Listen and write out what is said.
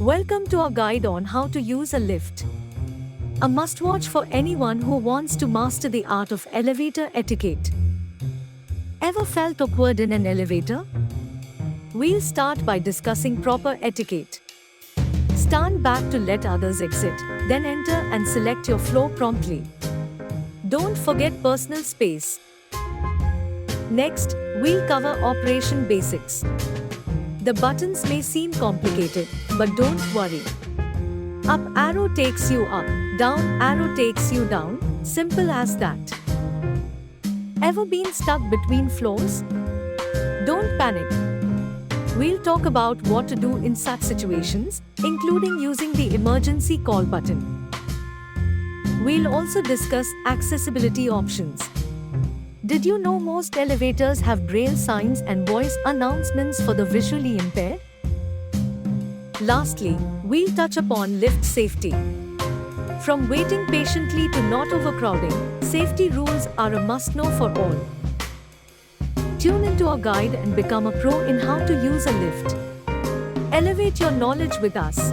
Welcome to our guide on how to use a lift. A must-watch for anyone who wants to master the art of elevator etiquette. Ever felt awkward in an elevator? We'll start by discussing proper etiquette. Stand back to let others exit, then enter and select your floor promptly. Don't forget personal space. Next, we'll cover operation basics. The buttons may seem complicated, but don't worry. Up arrow takes you up, down arrow takes you down, simple as that. Ever been stuck between floors? Don't panic. We'll talk about what to do in such situations, including using the emergency call button. We'll also discuss accessibility options. Did you know most elevators have braille signs and voice announcements for the visually impaired? Lastly, we'll touch upon lift safety. From waiting patiently to not overcrowding, safety rules are a must-know for all. Tune into our guide and become a pro in how to use a lift. Elevate your knowledge with us.